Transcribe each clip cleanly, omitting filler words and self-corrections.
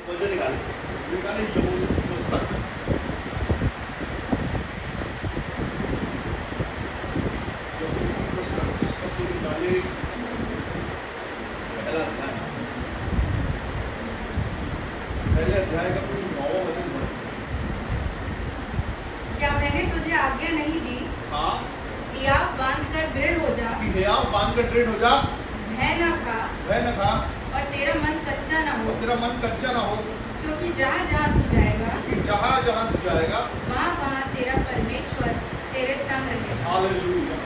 वचन निकाले यहोशू की पुस्तक, यहोशू की पुस्तक उसका तो निकाले पहले अध्याय का कोई 9वां वचन पढ़े। क्या मैंने तुझे आज्ञा नहीं दी? हाँ, हियाव बांध कर दृढ़ हो जा, कि हियाव बांध कर दृढ़ हो जा, भय न खा वह न खा, और तेरा मन कच्चा न हो, और तेरा मन कच्चा ना हो, क्योंकि जहाँ जहाँ तू जाएगा कि जहाँ जहाँ तू जाएगा वहाँ वहाँ तेरा परमेश्वर तेरे संग रहेगा। हालेलुया।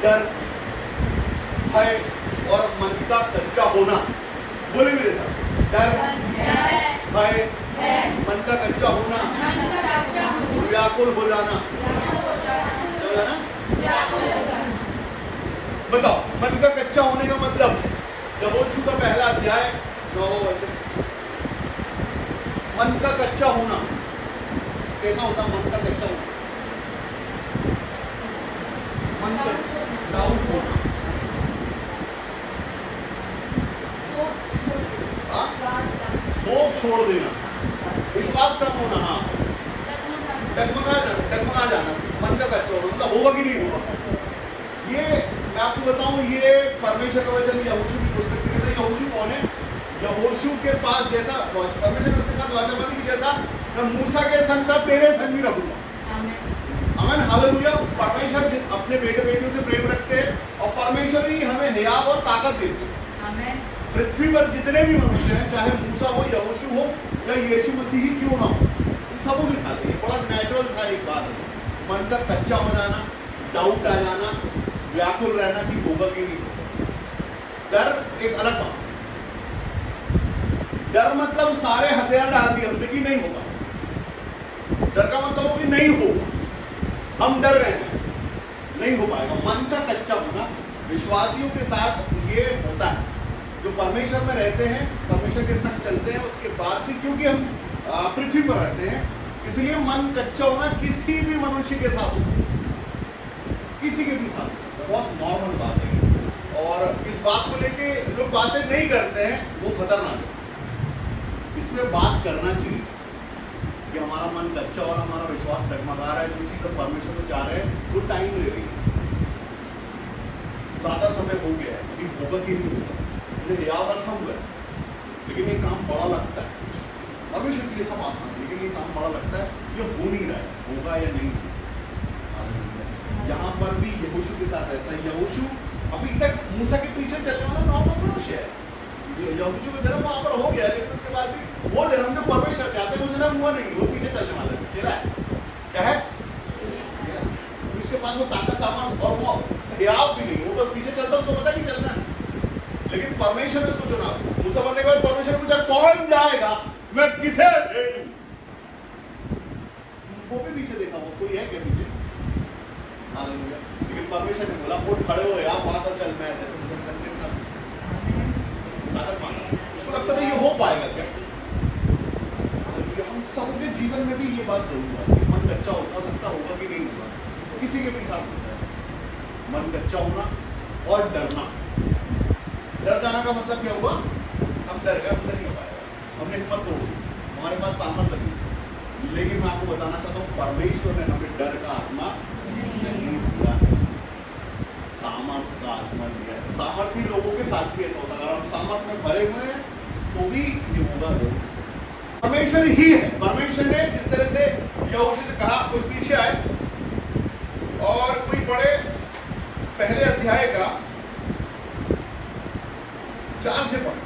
डर, भय और मन का कच्चा होना, बोले मेरे साथ, डर, भय, मन का कच्चा होना, व्याकुल हो जाना, बताओ मन का कच्चा होने का मतलब, यहोशू का पहला अध्याय 9वां वचन, मन का कच्चा होना कैसा होता? मन का कच्चा होना, मन का डाउट होना, होप छोड़ देना, विश्वास कम होना, हाँ, डगमगा जाना, मन का कच्चा होना, मतलब होगा कि नहीं होगा। ये मैं आपको बताऊं, ये परमेश्वर का वचन यहोशू की पुस्तक से कहता है। यहोशू कौन है? यहोशू के पास जैसा परमेश्वर ने उसके साथ वाचा बांधी कि जैसा मैं मूसा के संग था तेरे संग भी रहूंगा। आमीन, हालेलुया। परमेश्वर अपने बेटे बेटियों से प्रेम रखते हैं और परमेश्वर ही हमें हियाव और ताकत देते हैं। आमीन। पृथ्वी पर जितने भी मनुष्य हैं, चाहे मूसा हो, यहोशू हो या यीशु मसीह ही क्यों ना हो, इन सबों के साथ ये बड़ा नेचुरल सा एक बात है, मन का कच्चा हो जाना, डाउट आ जाना, व्याकुल रहना कि होगा कि नहीं होगा। डर एक अलग बात, डर मतलब सारे हथियार डाल दिए हमने कि नहीं होगा। डर का मतलब हो कि नहीं होगा, हम डर गए हैं, नहीं हो पाएगा। मन का कच्चा होना विश्वासियों के साथ ये होता है, जो परमेश्वर में रहते हैं, परमेश्वर के संग चलते हैं, उसके बाद भी क्योंकि हम पृथ्वी पर रहते हैं, इसलिए मन कच्चा होना किसी भी मनुष्य के साथ हो सकता है, किसी के भी साथ हो सकता है, बहुत नॉर्मल बात है। और इस बात को लेके लोग बातें नहीं करते हैं, वो खतरनाक है। इसमें बात करना चाहिए कि हमारा मन कच्चा और हमारा विश्वास डगमगा रहा है, जो चीज़ हम परमेश्वर को चाह रहे हैं वो टाइम ले रही है, ज़्यादा समय हो गया है, अभी होगा कि नहीं होगा, मुझे याद रखा हुआ है, लेकिन ये काम बड़ा लगता है। परमेश्वर के लिए सब आसान है, लेकिन ये काम बड़ा लगता है, ये हो नहीं रहा है, होगा या नहीं होगा। यहाँ पर भी यहोशू के साथ ऐसा है। यहोशू अभी तक मूसा के पीछे चलने वाला नॉर्मल मनुष्य है, यहोशू का जन्म वहां पर हो गया, लेकिन उसके बाद भी वो जन्म जो परमेश्वर चाहते हैं वो जन्म हुआ नहीं, वो पीछे चलने वाला है, चेला है, क्या है, इसके पास वो ताकत सामान और वो हियाव भी नहीं, वो तो पीछे चलता, उसको पता नहीं चलना है, लेकिन परमेश्वर ने उसको चुना। मूसा बनने के बाद परमेश्वर पूछा कौन जाएगा, मैं किसे भेजूं? वो भी पीछे देखा, वो कोई है क्या पीछे? हालेलुया। लेकिन परमेश्वर ने बोला उठ खड़े हो यार, वहां तो चल, मैं जैसे मुझे करते था ताकत मांगा, उसको लगता था ये हो पाएगा क्या? हालेलुया। हम सबके जीवन में भी ये बात जरूर है, मन कच्चा होता, लगता होगा कि नहीं होगा, किसी के भी साथ होता है, मन कच्चा होना और डरना। डर जाना का मतलब क्या हुआ? हम डर गए, हमसे नहीं हो पाएगा, हमने हिम्मत तोड़ दी, हमारे पास सामर्थ्य नहीं। लेकिन मैं आपको बताना चाहता हूँ, परमेश्वर ने हमें डर का आत्मा नहीं दिया है, सामर्थ्य का आत्मा दिया है। सामर्थ्य लोगों के साथ भी ऐसा होता है, अगर हम सामर्थ्य में भरे हुए हैं तो भी ये होगा जरूर से। परमेश्वर ही है। परमेश्वर ने जिस तरह से यहोशू से कहा, कोई पीछे आए और कोई पढ़े पहले अध्याय का 4 से पढ़े।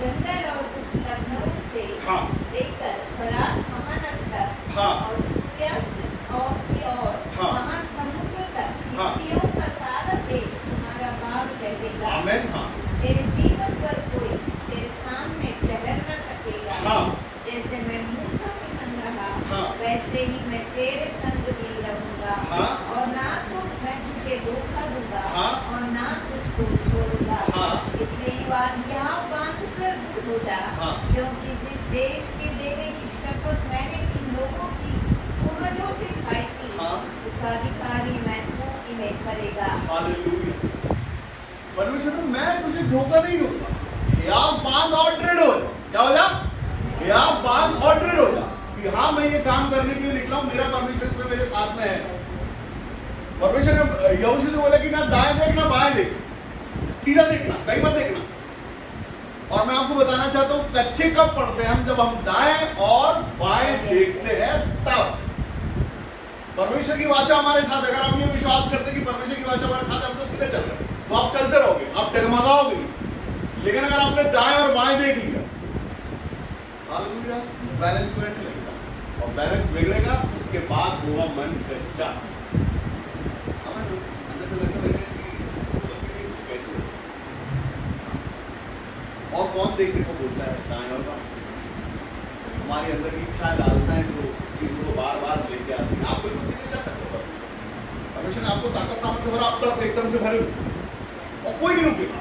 जंगल और उस लखनऊ से हाँ, लेकर फरात महानद तक, हाँ, और सूर्यास्त और की ओर, हाँ, महासमुद्र तक, हाँ, मिट्टियों का सारा देश तुम्हारा बाग रहेगा। आमीन। हाँ, तेरे जीवन पर कोई तेरे सामने ठहर न सकेगा। हाँ, जैसे मैं मूसा के संग रहा, हाँ, वैसे ही मैं तेरे संग भी रहूंगा। हाँ, और ना तो मैं तुझे धोखा दूंगा, हाँ, और ना तुझको छोड़ूंगा। हाँ, इसलिए यहाँ बांध कर दूर हो जा, हाँ, क्योंकि जिस देश के देने की शपथ मैंने इन लोगों की पूर्वजों से खाई थी, हाँ, उसका अधिकारी मैं तू इन्हें करेगा। हालेलुया। परमेश्वर, मैं तुझे धोखा नहीं दूंगा, हियाव कि हाँ मैं ये काम करने के लिए निकला हूं, मेरा परमेश्वर इसमें मेरे साथ में है। परमेश्वर ने यहोशू से बोला कि ना दाएं देख ना बाएं देख, सीधा देखना, कहीं मत देखना। और मैं आपको बताना चाहता हूं कच्चे कब पड़ते हैं हम, जब हम दाएं और बाएं देखते हैं तब। परमेश्वर की वाचा हमारे साथ, अगर आप ये विश्वास करते कि परमेश्वर की वाचा हमारे साथ है, हम तो सीधे चल रहे हैं, तो आप चलते रहोगे, आप डगमगाओगे नहीं। लेकिन अगर आपने दाएं और बाएं देख लिया, हालेलुया, बैलेंस पॉइंट लगेगा, और बैलेंस बिगड़ेगा, उसके बाद होगा मन कच्चा। अंदर से लगने लगेगा कि कैसे हो? और कौन देखने को बोलता है दाएं और बाएं? हमारी अंदर की इच्छा लालसाएं जो चीजों को बार बार लेके आती है। आप बिल्कुल सीधे चल सकते हो, परमेश्वर ने आपको ताकत सामर्थ्य भरा, आप तरफ एकदम से भरे और कोई नहीं रुकेगा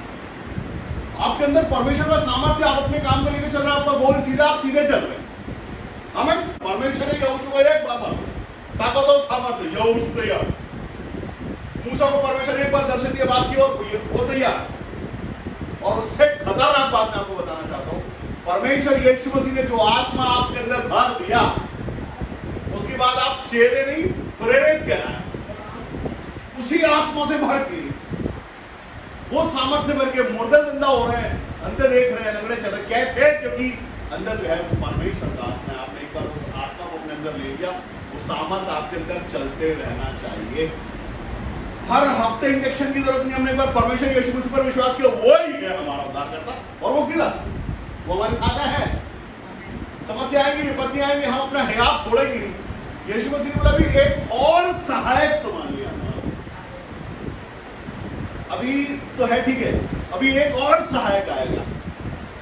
आपके अंदर। परमेश्वर का सामर्थ्य, आप अपने काम को लेकर चल रहे हैं, आपका गोल सीधा, आप सीधे चल रहे हैं। हमें परमेश्वर ने यहोशू को एक बार मालूम ताकत और सामर्थ्य, यहोशू तैयार। मूसा को परमेश्वर ने एक बार दर्शन दिया, बात की, वो तैयार। और उससे खतरनाक बात मैं आपको बताना चाहता हूं, परमेश्वर यीशु मसीह ने जो आत्मा आपके अंदर भर दिया, उसके बाद आप चेले नहीं प्रेरित कहलाए। उसी आत्मा से भर के, वो सामर्थ्य भर के मुर्दे जिंदा हो रहे हैं, अंदर देख रहे हैं, लंगड़े चल रहे हैं। कैसे? क्योंकि अंदर जो है वो परमेश्वर का आत्मा है। आपने एक बार उस आत्मा को अपने अंदर ले लिया, वो सामर्थ आपके अंदर चलते रहना चाहिए। हर हफ्ते इंजेक्शन की जरूरत नहीं। हमने एक बार परमेश्वर यीशु मसीह पर विश्वास किया, वो ही है हमारा उद्धारकर्ता, और वो किधर? वो हमारे साथ है। समस्या आएगी, विपत्ति आएगी, हम अपना हयात छोड़ेंगे नहीं। यीशु मसीह ने बोला भी एक और सहायक तुम्हारे लिए आना, अभी तो है ठीक है, अभी एक और सहायक आएगा,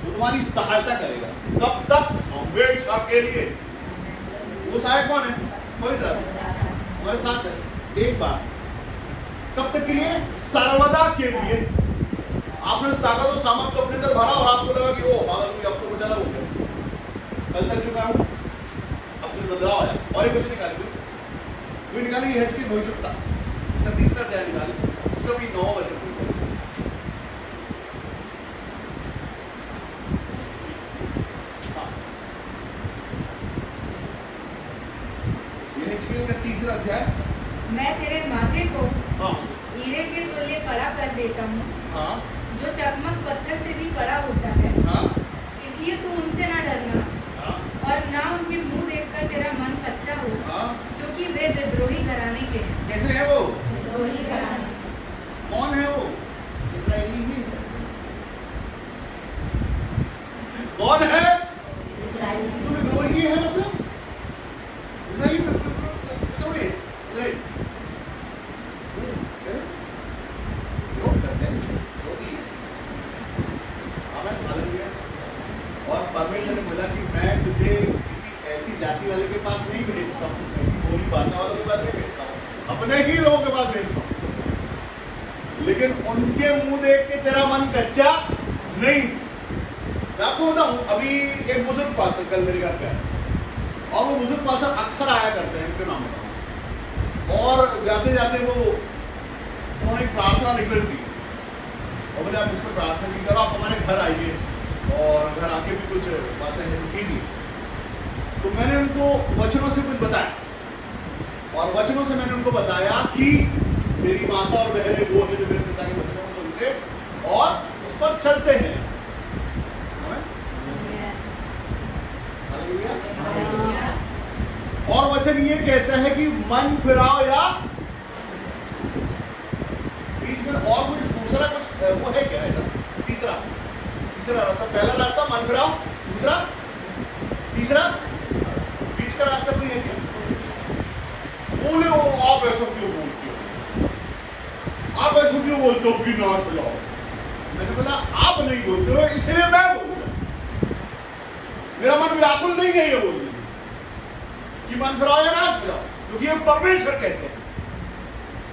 वो तुम्हारी सहायता करेगा। कब तक? हमेशा के लिए। वो सहायक कौन है? पवित्र आत्मा हमारे साथ है। एक बार कब तक के लिए? सर्वदा के लिए। आपने उस ताकत और सामर्थ को अपने अंदर भरा और आपको लगा कि ओ हालेलुया, अब तो कुछ अलग हो गया, कल तक चुका हूं, अब कुछ बदलाव आया। और एक वचन निकाले, कोई निकाले, ये की भविष्यता, उसका तीसरा अध्याय निकाले, उसका भी 9 वचन। यह का तीसरा अध्याय। मैं तेरे माथे को हाँ हीरे के तुल्य कड़ा कर देता हूँ, हाँ जो चकमक पत्थर से भी कड़ा होता है। हाँ इसलिए तू उनसे ना डरना हाँ और ना उनके मुंह देखकर तेरा मन कच्चा हो, हाँ। क्योंकि वे विद्रोही घराने के हैं। कैसे है वो? विद्रोही घराने। कौन है वो? इस्राएली ही है। कौन है? इस्राएली। तो विद्रोही है, मतलब इस्राएली विद्रोही, राइट? विरोध करते हैं, विरोधी है। आमेन, हालेलुया। और परमेश्वर ने बोला कि मैं तुझे किसी ऐसी जाति वाले के पास नहीं भेजता हूँ, ऐसी बोली भाषा वालों के पास नहीं भेजता हूँ, अपने ही लोगों के पास भेजता हूँ। लेकिन उनके मुंह देख के तेरा मन कच्चा नहीं। मैं आपको बताऊं, अभी एक बुजुर्ग पास्टर कल मेरे घर पे आया, और वो बुजुर्ग पास्टर अक्सर आया करते हैं, उनके नाम बताऊं, और जाते जाते वो उन्होंने एक प्रार्थना रिक्वेस्ट दी, और बोले आप इस पर प्रार्थना कीजिए और आप हमारे घर आइए और घर आके भी कुछ बातें हैं तो कीजिए। तो मैंने उनको वचनों से कुछ बताया, और वचनों से मैंने उनको बताया कि मेरी माता और बहनें वो हैं जो मेरे पिता के वचनों को सुनते और उस पर चलते हैं। हालेलुया। और वचन ये कहता है कि मन फिराओ, या बीच में और कुछ दूसरा कुछ वो है क्या ऐसा? तीसरा रास्ता, पहला रास्ता मन फिराओ, दूसरा, तीसरा, बीच का रास्ता कोई है क्या? बोले हो आप ऐसा क्यों बोलते हो, आप ऐसा क्यों बोलते हो कि नाश हो जाओ? मैंने बोला आप नहीं बोलते हो, इसलिए मैं बोलता हूं। मेरा मन व्याकुल नहीं है ये बोलने कि मन फिराओ या नाश हो जाओ, क्योंकि ये परमेश्वर कहते हैं,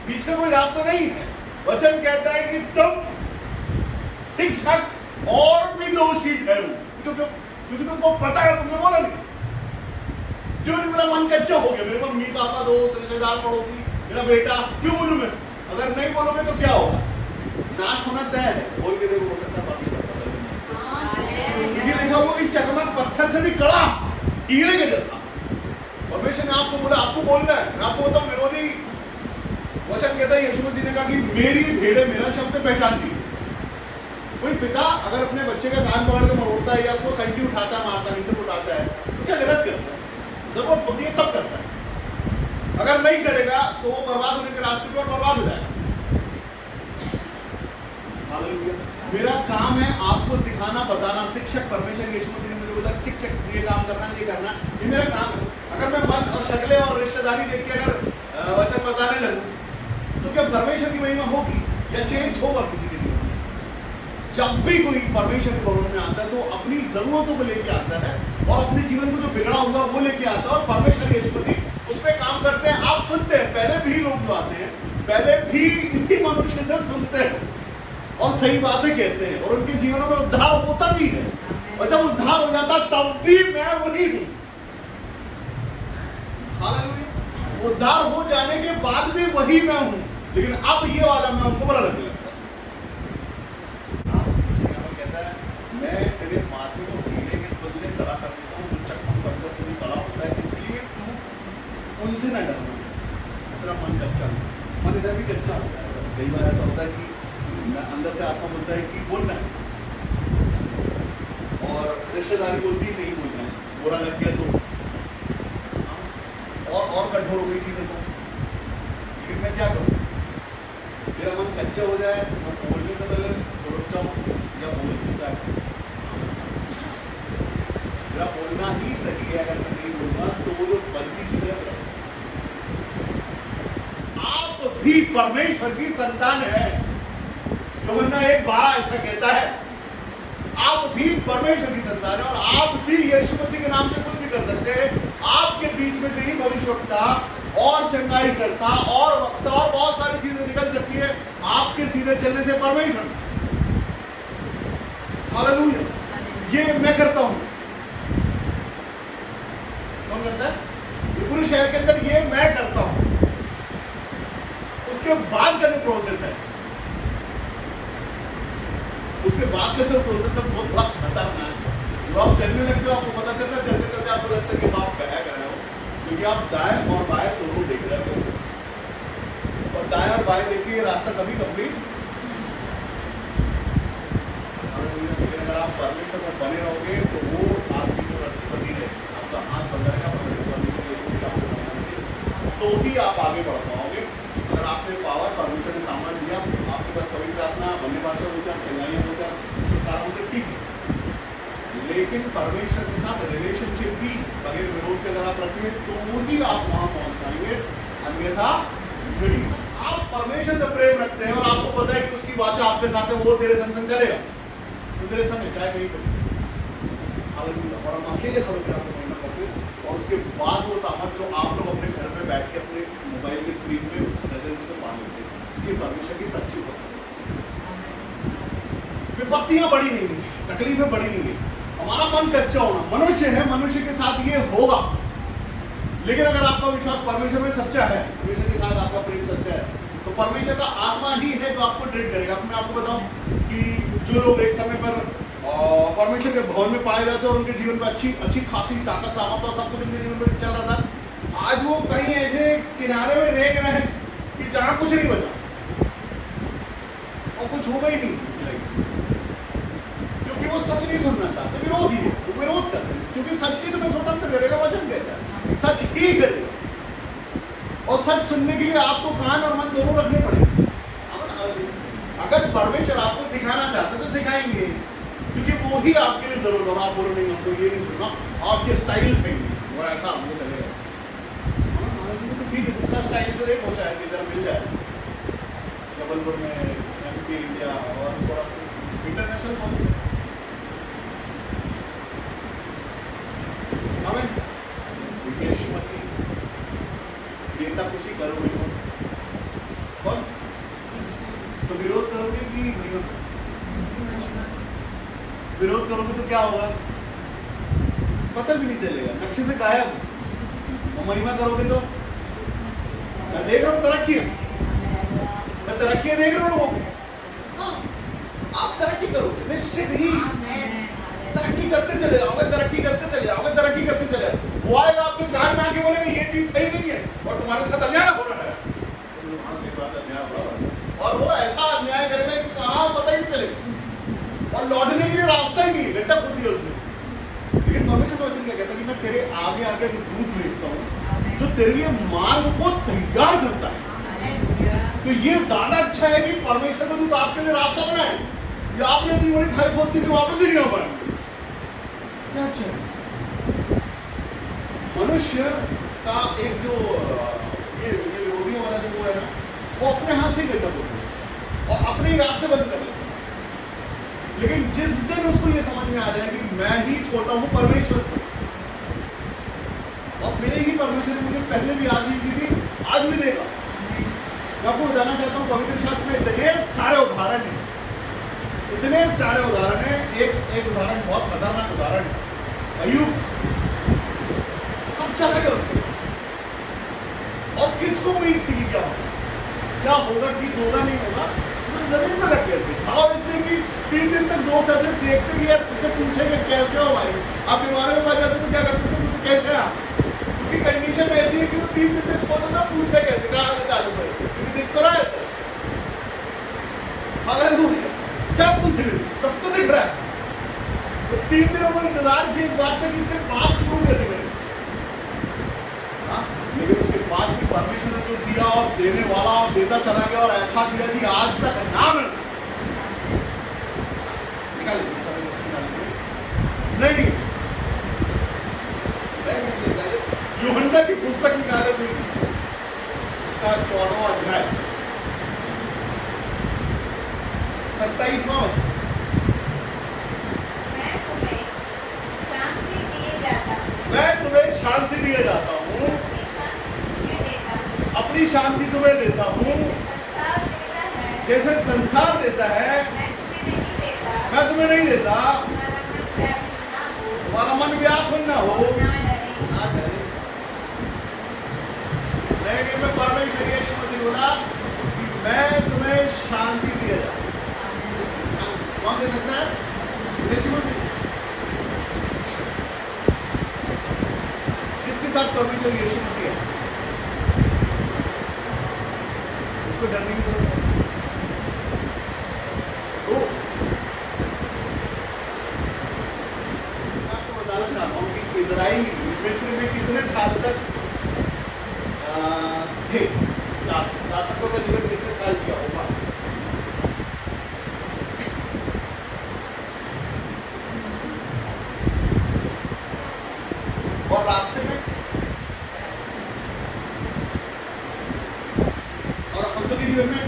बीच का कोई रास्ता नहीं है। वचन कहता है कि तुम शिक्षक और भी दोषी ठहरो, क्योंकि तुमको पता है, तुमने बोला नहीं। क्यों नहीं बोला? मन कच्चा हो गया, मेरे मम्मी पापा दोस्त रिश्तेदार पड़ोसी मेरा बेटा, क्यों बोलूं मैं? अगर नहीं बोलोगे तो क्या होगा? नाश होना तय है। बोल के देखो, हो सकता है परमेश्वर, लिखा वो इस चकमक पत्थर से भी कड़ा, हीरे के जैसा। आपको बोलना है। मैं आपको बताऊं, विरोधी वचन कहता है, यीशु मसीह ने कहा कि मेरी भेड़ें मेरा शब्द पहचानती है। कोई पिता अगर अपने बच्चे का कान पकड़ के मरोड़ता है या उसको सैंटी उठाता है, मारता नीचे उठाता है, तो क्या गलत करता है? जरूरत होती है तब करता है। अगर नहीं करेगा तो वो बर्बाद होने के रास्ते पर बर्बाद हो जाएगा। हालेलुया। मेरा काम है आपको सिखाना, बताना। शिक्षक परमेश्वर यीशु मसीह ने मुझे बोला शिक्षक ये काम करना, ये करना, ये मेरा काम है। अगर मैं मन और शक्लें और रिश्तेदारी देख के अगर वचन बताने लगूं तो क्या परमेश्वर की महिमा होगी या चेंज होगा किसी के लिए? जब भी कोई परमेश्वर के भवन में आता है तो अपनी जरूरतों को लेके आता है और अपने जीवन को जो बिगड़ा हुआ वो लेके आता है और परमेश्वर यीशु मसीह उस पर काम करते हैं। आप सुनते हैं, पहले भी लोग जो आते हैं पहले भी इसी मनुष्य से सुनते हैं और सही बातें कहते हैं और उनके जीवनों में उद्धार होता भी है। और जब उद्धार हो जाता तब भी मैं वही हूं। हालेलुया। उद्धार हो जाने के बाद भी वही मैं हूं, लेकिन अब ये वाला मैं उनको बड़ा लगने लगता है। कहता है मैं तेरे माथे को हीरे के बदले खड़ा कर देता हूं, जो चकमक पत्थर से भी बड़ा होता है, इसलिए तू उनसे न डरना। तेरा मन कच्चा है, मन इधर भी कच्चा होता है। कई बार ऐसा होता है कि अंदर से आत्मा बोलता है कि बोलना है और रिश्तेदारी बोलती है नहीं बोलना है, बुरा लग गया तो और कठोर हो गई चीजें तो। लेकिन मैं क्या करूं? मेरा मन कच्चा हो जाए, मैं बोलने से पहले रुक जाऊं या बोल जाए? मेरा बोलना ही सही है। अगर मैं नहीं बोलूंगा तो वो जो बनती चीजें, आप भी परमेश्वर की संतान है। यूहन्ना 1:12 ऐसा कहता है, आप भी परमेश्वर की संतान है और आप भी यीशु मसीह के नाम से कुछ भी कर सकते हैं। आपके बीच में से ही भविष्यवक्ता और चंगाई करता और वक्ता और बहुत सारी चीजें निकल सकती है आपके सीधे चलने से परमेश्वर। हालेलुया। ये मैं करता हूं। कौन करता है? ये पूरे शहर के अंदर ये मैं करता हूं। उसके बाद का जो प्रोसेस है, उसके बाद का जो प्रोसेस है बहुत खतरनाक है। जब आप चलने लगते हो आपको पता चलता है, चलते चलते आपको लगता है कि आप क्या कर रहे हो, क्योंकि आप दाएं और बाएं दोनों देख रहे हो और दाएं और बाएं देखिए ये रास्ता कभी कंप्लीट। लेकिन अगर आप परमेश्वर में बने रहोगे तो वो आपकी जो रस्सी बनी है, आपका हाथ बंधा रहेगा, तो ही आप आगे बढ़ पाओगे। अगर आपने पावर परमेश्वर ने सामान दिया, आपके पास पवित्र प्रार्थना, अन्य भाषा होती है, चंगाइयाँ होती है, छुटकारा होता है, ठीक है। लेकिन परमेश्वर के साथ रिलेशनशिप भी बगैर विरोध के अगर आप रखें तो ही आप वहां पहुंच पाएंगे, अन्यथा नहीं। आप परमेश्वर से प्रेम रखते हैं और आपको पता है कि उसकी वाचा आपके साथ है, वो तेरे संग संग चलेगा, तो तेरे संग चाहे कहीं पर। और हम अकेले खड़े होकर आपको महिमा करते हैं और उसके बाद वो सामान जो आप लोग अपने घर में बैठ के अपने मोबाइल की स्क्रीन पे उस प्रेजेंस को पा लेते हैं, ये परमेश्वर की सच्ची उपस्थिति। विपत्तियां बड़ी नहीं हुई, तकलीफें बड़ी नहीं हुई, हमारा मन कच्चा होना। मनुष्य है, मनुष्य के साथ ये होगा। लेकिन अगर आपका विश्वास परमेश्वर में सच्चा है, परमेश्वर के साथ आपका प्रेम सच्चा है, तो परमेश्वर का आत्मा ही है जो आपको ट्रीट करेगा। मैं आपको बताऊं कि जो लोग एक समय पर परमेश्वर के भवन में पाए जाते और उनके जीवन में अच्छी खासी ताकत सामर्थ और सब कुछ उनके जीवन में चल रहा था, आज वो कहीं ऐसे किनारे में रेंग रहे हैं कि जहां कुछ नहीं बचा और कुछ होगा ही नहीं, क्योंकि वो सच नहीं सुनना चाहते। विरोधी है, वो विरोध करते हैं, क्योंकि सच ही तुम्हें स्वतंत्र करेगा। वचन कहता है सच ही करेगा और सच सुनने के लिए आपको कान और मन दोनों रखने पड़ेंगे। अगर परमेश्वर आपको सिखाना चाहते तो सिखाएंगे, क्योंकि वो ही आपके लिए जरूरत है। और आप बोलो नहीं हमको ये नहीं सुनना, आपके स्टाइल से वो ऐसा हमको चलेगा, तो ठीक है, दूसरा स्टाइल से देखो, शायद इधर मिल जाए जबलपुर में, एमपी, इंडिया और थोड़ा इंटरनेशनल कौन। यीशु मसीह देवता खुशी करोगे कौन से? कौन? तो विरोध करोगे कि विरोध करोगे तो क्या होगा? पता भी नहीं चलेगा, नक्शे से गायब। और महिमा करोगे तो मैं देख रहा हूँ तरक्की, मैं तरक्की देख रहा हूँ। हाँ, आप तरक्की करोगे निश्चित ही, तरक्की करते चले जाओगे, तरक्की करते चले जाओगे, तरक्की करते चले जाओगे। वो आएगा आपके कान में आके बोलेगा ये चीज सही नहीं है, के दूत भेजता हूँ जो तेरे लिए मार्ग को तैयार करता है। तो ये ज्यादा अच्छा है कि परमेश्वर का दूत आपके लिए रास्ता बनाए, या आपने इतनी बड़ी खाई खोदती कि वापस ही नहीं हो पाएंगे। क्या अच्छा है? मनुष्य का एक जो ये विरोधियों वाला जो वो है ना, वो अपने हाथ से ही करना पड़ता है और अपने ही रास्ते बंद कर लेता है। लेकिन जिस दिन उसको ये समझ में आ जाए कि मैं ही छोटा हूं परमेश्वर से, और मेरे ही परमेश्वर ने मुझे पहले भी आशीष दी थी, आज भी देगा। मैं आपको बताना चाहता हूँ पवित्र शास्त्र में इतने सारे उदाहरण हैं, इतने सारे उदाहरण हैं। एक उदाहरण बहुत खतरनाक उदाहरण है, अय्यूब। सब चला गया उसके पास, और किसको उम्मीद थी कि क्या होगा, ठीक होगा नहीं होगा, तो जमीन में रख गए थे। खाओ इतने की 3 दिन तक दोस्त ऐसे देखते कि यार इसे पूछेंगे कैसे हो भाई, आप बीमारी में पा जाते तो क्या करते थे, मुझे कैसे आप, उसकी कंडीशन ऐसी है कि वो 3 दिन तक सोचता था पूछे कैसे, कहाँ से चालू करे, क्योंकि दिख तो रहा है। हालेलुया, क्या पूछ रहे थे, सब तो दिख रहा है। तो 3 दिन उन्होंने इंतजार किया इस बात का कि इससे बात शुरू कैसे करें। लेकिन उसके बाद भी परमेश्वर ने जो दिया और देने वाला और देता चला गया, और ऐसा दिया कि आज तक नाम है। नहीं यूहन्ना की पुस्तक निकाले थे, उसका 14वां अध्याय 27वां वचन। मैं तुम्हें शांति दिए जाता हूँ, अपनी शांति तुम्हें देता हूँ, जैसे संसार देता है मैं तुम्हें नहीं देता। तुम्हारा मन व्याकुल ना हो, ना डरे। लेकिन मैं परमेश्वर यीशु मसीह बोला कि मैं तुम्हें शांति दिया जाता। कौन दे सकता है? यीशु मसीह। जिसके साथ परमेश्वर यीशु मसीह है उसको डरने की जरूरत है। मैं आपको बताना चाहता हूँ कि इजराइल मिस्र में कितने साल तक थे, दासत्व का जीवन कितने साल किया होगा। और रास्ते में, और हम तो जीवन में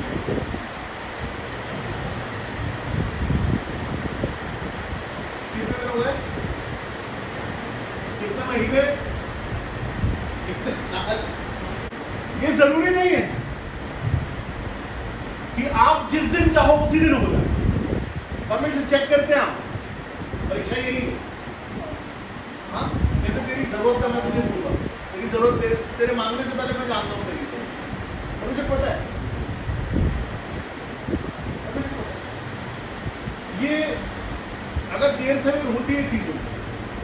कितने दिन हो गए, कितने महीने, कितने साल। ये जरूरी नहीं है कि आप जिस दिन चाहो उसी दिन हो जाए। परमेश्वर चेक करते हैं आप, परीक्षा यही है। हाँ, नहीं तो तेरी जरूरत का मैं तुझे दूंगा, तेरी जरूरत तेरे मांगने से पहले मैं जानता हूँ तेरी जरूरत। और मुझे पता है, मुझे पता है ये अगर देर से भी होती है चीजों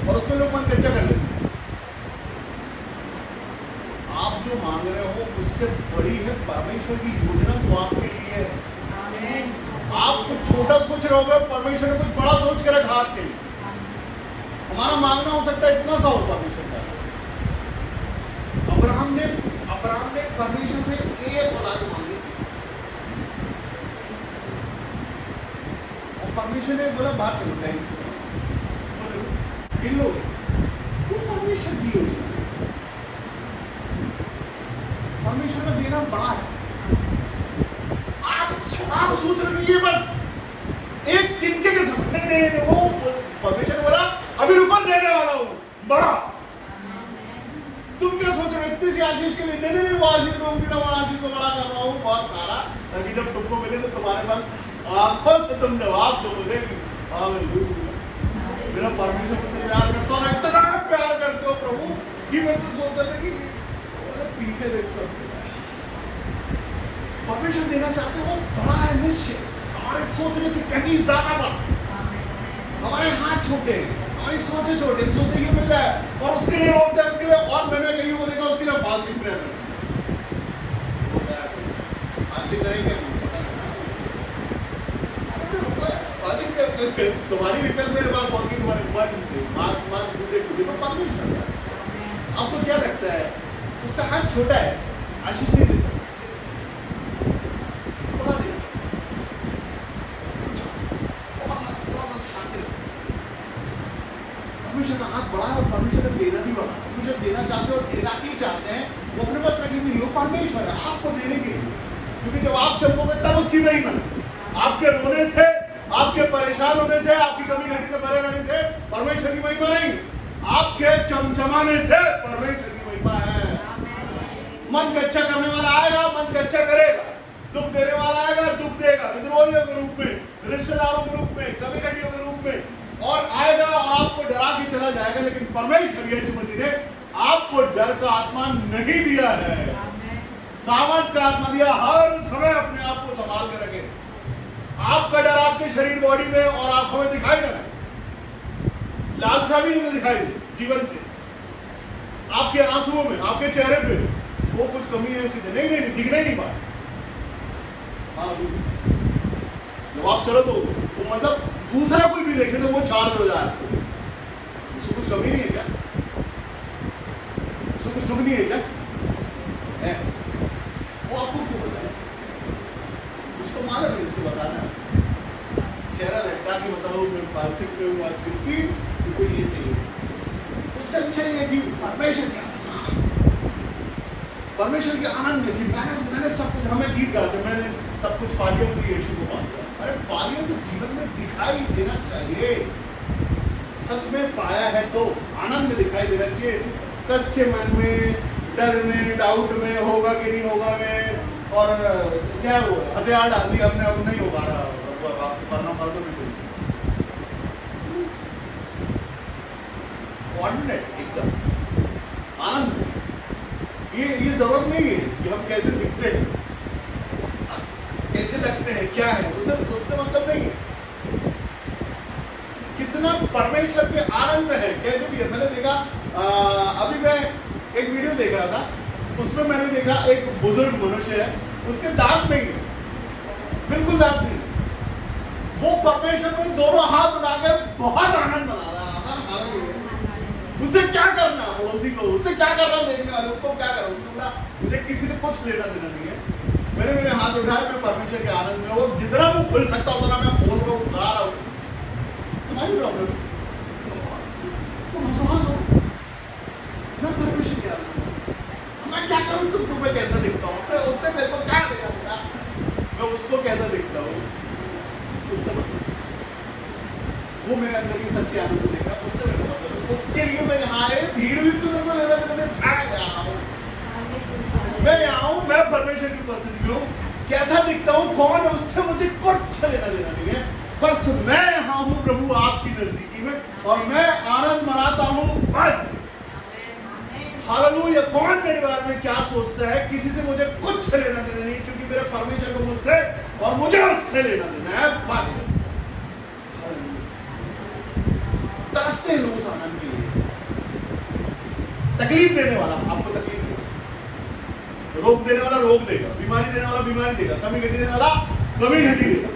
और उसमें लोग मन कच्चा कर लेते हैं। आप जो मांग रहे हो उससे बड़ी है परमेश्वर की योजना जो आपके लिए है। आप कुछ छोटा सोच रहे होगे, परमेश्वर ने कुछ बड़ा सोच के रखा आपके लिए। हमारा मांगना हो सकता है इतना सा हो परमेश्वर का। अब्राहम ने परमेश्वर से एक औलाद मांगी और परमेश्वर ने बोला बात चलो टाइम से इन लोग, वो परमेश्वर की योजना। परमेश्वर का देना बड़ा है। आप सोच रहे कि ये बस एक तिनके के समय, नहीं, वो परमेश्वर बोला अभी रुको, देने वाला हूं बड़ा। तुम क्या सोच रहे हो इतनी सी आशीष के लिए? नहीं, वो आशीष दूंगी ना, वो आशीष को बड़ा कर रहा हूं बहुत सारा, ताकि जब तुमको मिले तो तुम्हारे पास आंखों से तुम जवाब दो मुझे, मेरा परमेश्वर मुझसे प्यार करता हूँ, इतना प्यार करते हो प्रभु कि मैं तो सोच रहा कि पीछे देख सकते। परमेश्वर देना चाहते हो बड़ा है, निश्चय हमारे सोचने से कहीं ज्यादा बड़ा। हमारे हाथ छोटे हैं, हमारी सोचे छोटे, जो ये मिल रहा है और उसके लिए रोकते हैं, उसके लिए और मैंने कहीं को देखा उसके लिए फास्टिंग प्रेयर फास्टिंग करेंगे। तुम्हारी रिक्वेस्ट मेरे पास पहुंची, तुम्हारे मन से मास बूढ़े परमेश्वर आपको क्या लगता है उसका हाथ छोटा है, आशीष नहीं दे सकता, थोड़ा देना चाहिए, थोड़ा सा शांति रखो। परमेश्वर का हाथ बड़ा है और परमेश्वर का देना भी बड़ा है। परमेश्वर देना चाहते हैं और देना ही चाहते हैं, वो अपने पास रखेंगे नहीं, वो परमेश्वर है आपको देने के लिए, क्योंकि जब आप चमकोगे तब उसकी महिमा। आपके रोने से, आपके परेशान होने से, आपकी कमी घटी से भरे रहने से परमेश्वर की महिमा नहीं, आपके चमचमाने से परमेश्वर की महिमा है। मन कच्चा करने वाला आएगा, मन कच्चा करेगा, दुख देने वाला आएगा, दुख देगा, विद्रोहियों के रूप में, रिश्तेदारों के रूप में, कमी घटियों के रूप में, और आएगा और आपको डरा के चला जाएगा। लेकिन परमेश्वर यीशु मसीह ने आपको डर का आत्मा नहीं दिया है, सामर्थ का आत्मा दिया। हर समय अपने आप को संभाल के रखें। आपका डर आपके शरीर बॉडी में और आंखों में दिखाई ना, लालसा भी नहीं दिखाई दे जीवन से, आपके आंसुओं में, आपके चेहरे पे वो कुछ कमी है इसकी नहीं नहीं दिखने नहीं पाए। जब आप चलो तो वो मतलब दूसरा कोई भी देखे तो वो चार्ज हो जाए, उसको कुछ कमी नहीं है क्या, उसको कुछ दुख नहीं है क्या है? वो आपको क्यों बताए? उसको मालूम है, इसको बताना है। चेहरा लटका के बताओ मैं फारसिक पे हूँ आज क्योंकि तुमको ये चाहिए, उससे अच्छा ये कि परमेश्वर के आनंद में कि मैंने सब कुछ, हमें गीत गाते, मैंने सब कुछ पा लिया, मुझे यीशु को पा लिया। अरे पा लिया तो जीवन में दिखाई देना चाहिए, सच में पाया है तो आनंद में दिखाई देना चाहिए। कच्चे मन में, डर में, डाउट में, होगा कि नहीं होगा में, और क्या वो हथियार डाल दिया हमने, अब नहीं होगा वरना मर तो नहीं, एकदम आनंद। ये जरूरत नहीं है कि हम कैसे दिखते हैं, कैसे लगते हैं, क्या है, उससे मतलब नहीं है। कितना परमेश्वर के आनंद में है, कैसे भी है। मैंने देखा अभी मैं एक वीडियो देख रहा था, उसमें मैंने देखा एक बुजुर्ग मनुष्य है, उसके दांत नहीं है, बिल्कुल दांत नहीं, वो परमेश्वर में दोनों हाथ उठाकर बहुत आनंद मना रहा है। मुझे क्या करना, पड़ोसी को उससे क्या करना, देखने वाले उसको क्या करना, उसको बोला मुझे किसी से कुछ लेना देना नहीं है, मैंने मेरे हाथ उठाए, मैं परमेश्वर के आनंद में, और जितना वो खुल सकता उतना मैं बोल रहा हूँ, गा रहा हूँ। तुम्हारी प्रॉब्लम तुम हंसो, मैं परमेश्वर के आनंद में, मैं क्या करूँ, तुम मैं कैसा दिखता हूँ, उससे मेरे को क्या देखा देता, मैं उसको कैसा दिखता हूँ, उससे वो मेरे अंदर की सच्ची आनंद देखा, उससे मेरे को उसके लिए मैं यहाँ आए, भीड़ से मेरे को लेना देना, मैं यहाँ हूँ, मैं परमेश्वर की उपस्थिति में हूँ, कैसा दिखता हूँ, कौन है, उससे मुझे कुछ लेना देना नहीं है, बस मैं यहाँ हूँ प्रभु आपकी नजदीकी में, और मैं आनंद मनाता हूँ बस। हालेलुया। कौन मेरे बारे में क्या सोचता है, किसी से मुझे कुछ लेना देना नहीं, क्योंकि मेरे परमेश्वर को मुझसे और मुझे उससे लेना देना है बस। तरसते लोग उस आनंद के लिए। तकलीफ देने वाला आपको तकलीफ देगा, रोग देने वाला रोग देगा, बीमारी देने वाला बीमारी देगा, कमी घटी देने वाला कमी घटी देगा,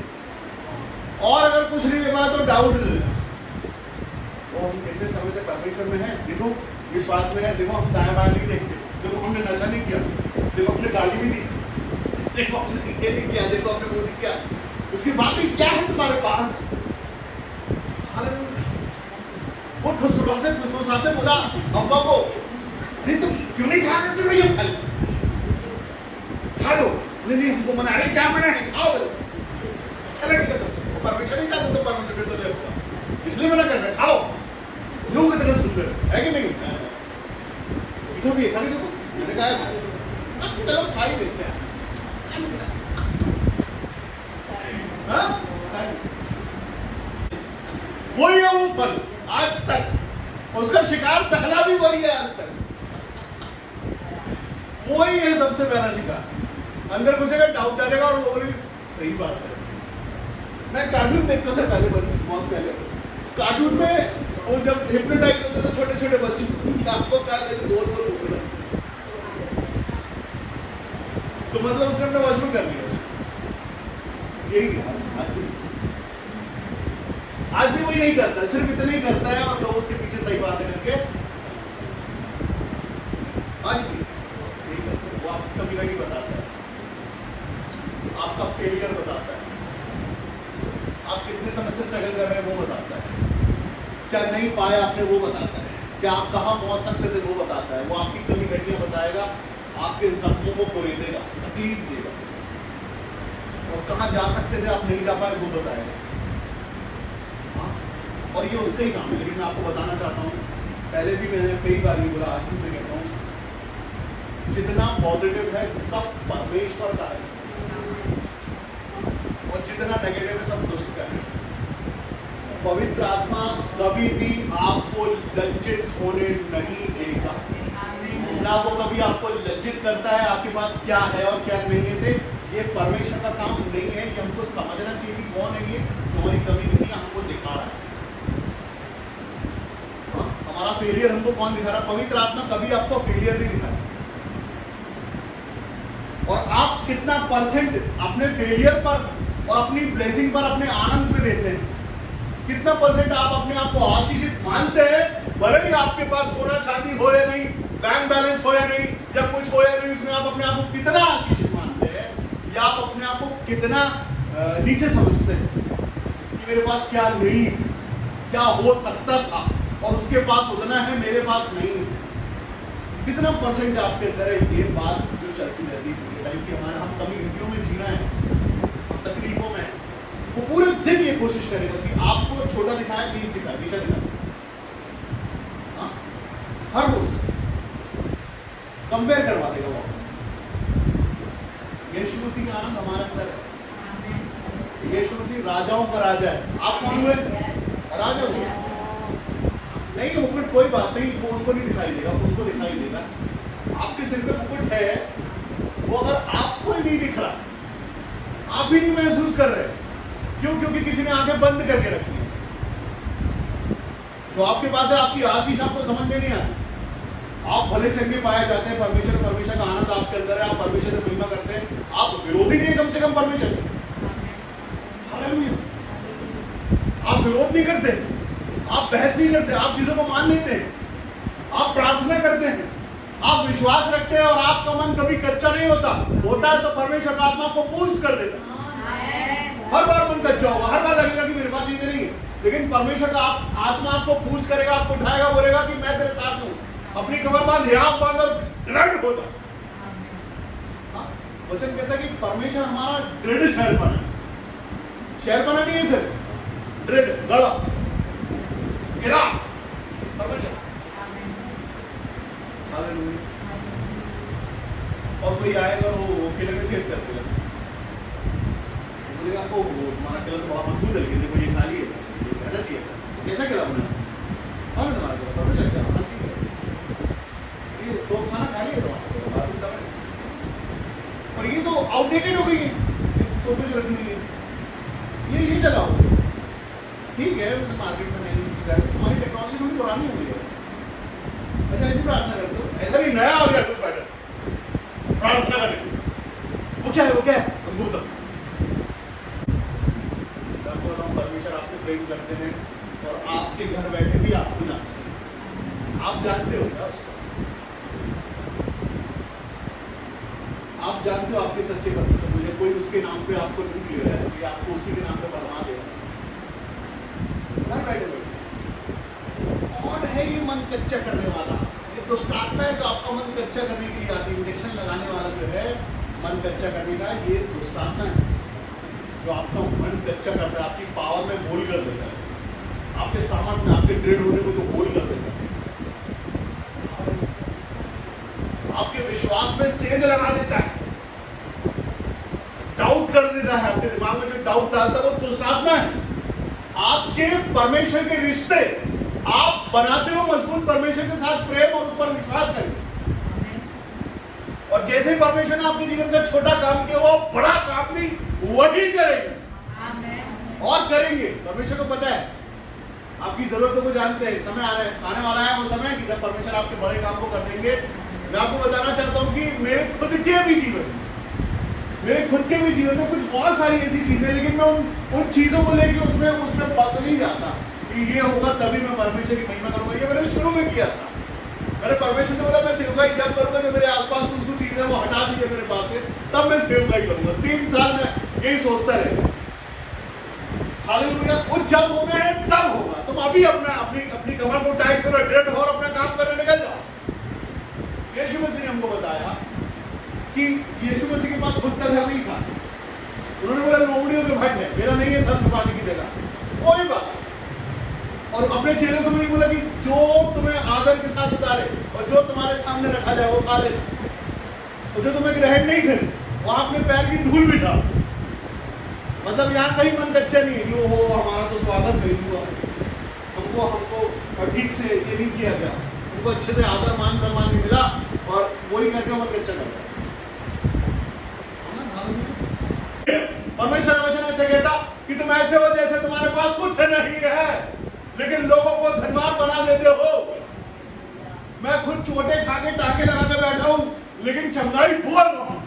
और अगर कुछ नहीं दे पाया तो डाउट दे देगा। तो हम कितने समय से परमेश्वर में है, देखो विश्वास में है, देखो हम दाएं बाएं नहीं देखते, देखो हमने नशा नहीं किया, देखो हमने गाली भी दी, देखो हमने ये नहीं किया, देखो हमने वो नहीं किया, उसकी बात ही क्या है तुम्हारे पास। वो सुबह से फुसफुसाते बोला अब्बा को, नहीं तुम क्यों नहीं खा रहे, तुम ये फल खा लो, नहीं हमको मना रहे, क्या मना है, खाओ बोले, अच्छा लगेगा तो परमिशन नहीं चाहते तो परमिशन फिर तो ले होगा, इसलिए मना करते हैं, खाओ, योग कितना सुंदर है कि नहीं, इधर भी खा देखो, मैंने कहा चलो खा ही देखते हैं, वही है वो फल आज तक, उसका शिकार पहला भी वही है आज तक, वही है सबसे पहला शिकार। अंदर घुसेगा, डाउट डालेगा और वो बोले सही बात है। मैं कार्टून देखता था पहले, बहुत पहले, इस कार्टून में वो जब हिप्नोटाइज होते थे छोटे छोटे बच्चे, आपको क्या कहते गोल गोल घूमना, तो मतलब उसने अपने वश में कर लिया, यही आज भी वो यही करता है, सिर्फ इतना ही करता है, और लोग उसके पीछे सही बातें करके आज भी यही करते हैं। वो आपकी कम्युनिटी बताता है, आपका फेलियर बताता है, आप कितने समय से स्ट्रगल कर रहे हैं वो बताता है, क्या नहीं पाया आपने वो बताता है, क्या आप कहाँ पहुंच सकते थे वो बताता है। वो आपकी कम्युनिटियां बताएगा, आपके जख्मों को कुरेदेगा, तकलीफ देगा, और कहाँ जा सकते थे आप नहीं जा पाए वो बताएगा। हाँ? और ये उसका ही काम है। लेकिन मैं आपको बताना चाहता हूँ, पहले भी मैंने कई बार ये बोला, आज भी मैं कहता हूँ, जितना पॉजिटिव है सब परमेश्वर का है, और जितना नेगेटिव है सब दुष्ट का है। पवित्र आत्मा कभी भी आपको लज्जित होने नहीं देगा, ना वो कभी आपको लज्जित करता है आपके पास क्या है और क्या नहीं है। से ये परमेश्वर का काम नहीं है। ये हमको समझना चाहिए कि कौन है ये, हमारी कम्युनिटी हमको दिखा रहा है। हाँ? हमारा फेलियर हमको कौन दिखा रहा है? पवित्र आत्मा कभी आपको फेलियर नहीं दिखाता। और आप कितना परसेंट अपने फेलियर पर और अपनी ब्लेसिंग पर, अपने आनंद पे देते हैं, कितना परसेंट आप अपने आप को आशीषित मानते हैं, भले ही आपके पास सोना चांदी हो या नहीं, बैंक बैलेंस हो या नहीं, या कुछ हो या नहीं, उसमें आप अपने आप को कितना आशीषित मानते हैं, या आप अपने आप को कितना नीचे समझते हैं कि मेरे पास क्या नहीं, क्या हो सकता था और उसके पास उतना है, मेरे पास नहीं। कितना परसेंट आपके अंदर है ये बात जो चलती रहती है पूरे टाइम की? हमारे हम कम्युनिटियों में जीना है, हम तकलीफों में, वो पूरे दिन ये कोशिश करेगा कि आपको छोटा दिखाए, नीच दिखाए, नीचा दिखाए। हाँ? हर रोज कंपेयर करवा देगा वो। यीशु मसीह का आनंद हमारे अंदर है। यीशु मसीह राजाओं का राजा है। आप कौन हुए? राजा हुए। नहीं मुकुट कोई बात नहीं, वो उनको नहीं दिखाई देगा, उनको दिखाई देगा। आपके सिर पे मुकुट है, वो अगर आपको ही नहीं दिख रहा, आप भी नहीं महसूस कर रहे, क्यों? क्योंकि किसी ने आंखें बंद करके रखी है। जो आपके पास है, आपकी आशीष आपको समझ में नहीं आती। आप भले चंगे पाए जाते हैं, परमेश्वर का आनंद आपके अंदर है, आप परमेश्वर से महिमा करते हैं, आप विरोधी नहीं है कम से कम परमेश्वर के। हालेलुया। आप विरोध नहीं करते, आप बहस नहीं करते, आप चीजों को मान लेते हैं, आप प्रार्थना करते हैं, आप विश्वास रखते हैं, और आपका मन कभी कच्चा नहीं होता है तो परमेश्वर का आत्मा आपको पूछ कर देता है। हर बार मन कच्चा होगा, हर बार लगेगा कि मेरे पास चीजें नहीं है, लेकिन परमेश्वर का आत्मा आपको पूछ करेगा, आपको उठाएगा, बोलेगा कि मैं तेरे साथ हूं, अपनी कमर बांध, हियाव बांध और दृढ़ हो जा। वचन कहता है कि परमेश्वर हमारा दृढ़ शहरपना है। शहरपना नहीं है सिर्फ, दृढ़, गड़ा, गिरा परमेश्वर। हालेलुया। और कोई आएगा वो किले में छेद कर देगा, बोलेगा आपको हमारा किला तो बहुत मजबूत है, लेकिन देखो ये खाली है, ये रहना चाहिए था। कैसा किला बना? कौन है तुम्हारा किला? परमेश्वर का। ये तो खाना खाली है तुम्हारा, और ये तो आउटडेटेड हो गई है, तो कुछ रखी हुई है, ये चलाओ। ठीक है, मार्केट में नई चीज आ रही है, तुम्हारी टेक्नोलॉजी थोड़ी पुरानी हो गई है। अच्छा ऐसी प्रार्थना करते हो, ऐसा नहीं नया हो गया कुछ पैटर्न प्रार्थना करने। वो क्या है? वो क्या है? अमृतम। परमेश्वर आपसे प्रेम करते हैं, और आपके घर बैठे भी आपको जानते हैं। आप जानते हो क्या उसको? आप जानते हो आपके सच्चे परमेश्वर, मुझे कोई उसके नाम पे आपको लूट ले रहा है, कि आपको उसी के नाम पे बरमा दे रहा है। घर बैठे बैठे कौन है ये मन कच्चा करने वाला? ये दुष्ट आत्मा है जो आपका मन कच्चा करने के लिए आती है। इंजेक्शन लगाने वाला जो है मन कच्चा करने का, ये दुष्ट आत्मा है जो आपका मन कच्चा करता है, आपकी पावर में होल कर देता है, आपके सामर्थ्य में, आपके दृढ़ होने को जो होल कर देता है, आपके विश्वास में सेंध लगा देता है, डाउट कर देता है। आपके दिमाग में जो डाउट डालता है वो दुष्ट आत्मा है। आपके परमेश्वर के रिश्ते आप बनाते हो मजबूत परमेश्वर के साथ प्रेम और उस पर विश्वास करके, और जैसे परमेश्वर ने आपके जीवन का छोटा काम किया, वो बड़ा काम नहीं वही करेंगे और करेंगे। परमेश्वर को पता है, आपकी जरूरतों को जानते हैं। समय आने वाला है वो समय कि जब परमेश्वर आपके बड़े काम को कर देंगे। मैं आपको बताना चाहता हूं कि मेरे खुद के भी जीवन में कुछ बहुत सारी ऐसी चीजें, लेकिन मैं उन चीजों को लेके उसमें बस नहीं जाता कि ये होगा तभी मैं परमेश्वर की महिमा करूंगा। ये मैंने शुरू में किया था। मैंने परमेश्वर से बोला मैं सेवकाई जब करूंगा दिया मेरे पास से, तब मैं सेवकाई करूंगा। 3 साल में यही सोचता रहेगा। हालेलुया। वो जब होना है तब होगा। तुम अभी अपनी कमर को टाइट करो, ड्रेड हो और अपना काम करने निकल जाओ। यीशु मसीह ने हमको बताया कि यीशु मसीह के पास खुद का घर नहीं था। उन्होंने बोला लोमड़ियों के भट्ट है, मेरा नहीं है सर छुपाने की जगह, कोई बात। और अपने चेहरे से मुझे बोला कि जो तुम्हें आदर के साथ उतारे और जो तुम्हारे सामने रखा जाए वो खा ले, और जो तुम्हें ग्रहण नहीं करे वहां अपने पैर की धूल भी खाओ। मतलब यहाँ कहीं मन कच्चा नहीं है कि वो हो हमारा तो स्वागत नहीं हुआ, हमको ठीक से ये नहीं किया गया, हमको अच्छे से आदर मान सम्मान नहीं मिला, और वही करके मन कच्चा कर रहा है। परमेश्वर वचन ऐसे कहता कि तुम ऐसे हो जैसे तुम्हारे पास कुछ नहीं है लेकिन लोगों को धनवान बना देते हो। मैं खुद चोटे खा के टाके लगा के बैठा हूं लेकिन चंगाई बोल रहा हूं।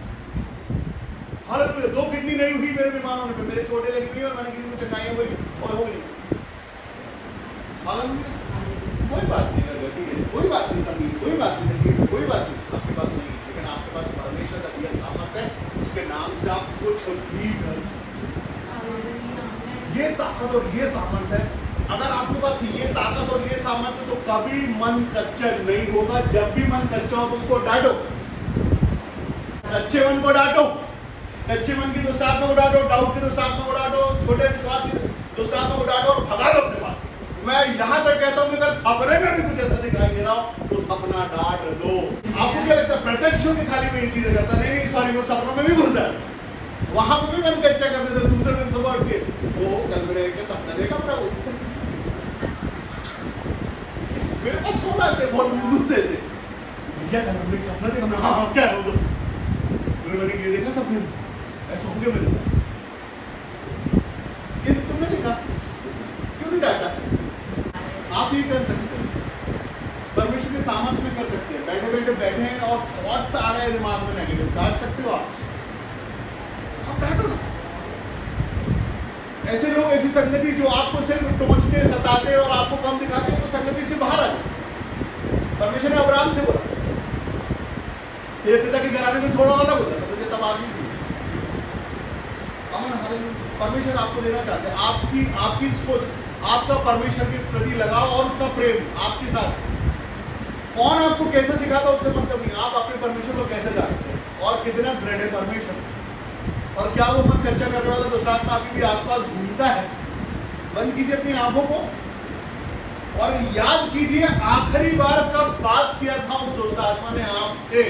हालेलुया। 2 किडनी नहीं हुई मेरे बीमार होने पे, मेरे चोटें लगी हुई और मैंने किसी को चंगाई बोली और हो गई। हालेलुया। कोई बात नहीं अगर गलती है, कोई बात नहीं कमी, कोई बात नहीं तकलीफ, कोई बात नहीं आपके पास नहीं, लेकिन आपके पास परमेश्वर का दिया सामर्थ है, उसके नाम से आप कुछ भी कर सकते। ये ताकत और ये सामर्थ है। अगर आपके पास ये ताकत और ये सामर्थ है तो कभी मन कच्चा नहीं होगा। जब भी मन कच्चा हो तो उसको डांटो, कच्चे मन को डांटो, कच्चे मन की दुष्ट आत्मा को डांटो, डाउट की दुष्ट आत्मा को डांटो, छोटे विश्वास की दुष्ट आत्मा को डांटो और भगा दो अपने पास। मैं यहाँ तक कहता हूँ कि अगर सपने में भी कुछ ऐसा दिखाई दे रहा हो तो सपना डांट दो। आपको क्या लगता है प्रत्यक्ष की खाली में ये चीजें करता? नहीं सॉरी, वो सपनों में भी घुस जाए, वहां पर भी मन कच्चा कर देते। दूसरे दिन सुबह उठ के वो कल मेरे के सपना देखा प्रभु, मेरे पास फोन आते बहुत दूसरे से, भैया कल हमने एक सपना देखा। हमने हाँ क्या है वो? मैंने ये देखा सपने में, ऐसा हो गया मेरे साथ। ये तुमने देखा, क्यों नहीं डांटा? आप ये कर सकते हैं, परमेश्वर के सामर्थ में कर सकते हैं। बैठे बैठे बैठे हैं और बहुत आ रहे हैं दिमाग में नेगेटिव, डांट सकते हो आप डांटो ना। ऐसे लोग, ऐसी संगति जो आपको सिर्फ टोचते, सताते और आपको कम दिखाते हैं, वो संगति से बाहर आ जाए। परमेश्वर ने अब्राहम से बोला तेरे पिता के घराने को छोड़ो अलग हो जाता, तुझे तबाही हुई। अमन हालेलुया। परमेश्वर आपको देना चाहते हैं आपकी सोच, आपका परमेश्वर के प्रति लगाव और उसका प्रेम आपके साथ। कौन आपको कैसे सिखाता उससे मतलब नहीं, आप अपने परमेश्वर को कैसे जानते हैं और कितना दृढ़ है परमेश्वर, और क्या वो मन कच्चा करने वाला दुष्ट आत्मा अभी भी आसपास घूमता है। बंद कीजिए अपनी आंखों को और याद कीजिए आखिरी बार कब बात किया था उस दुष्ट आत्मा ने आपसे।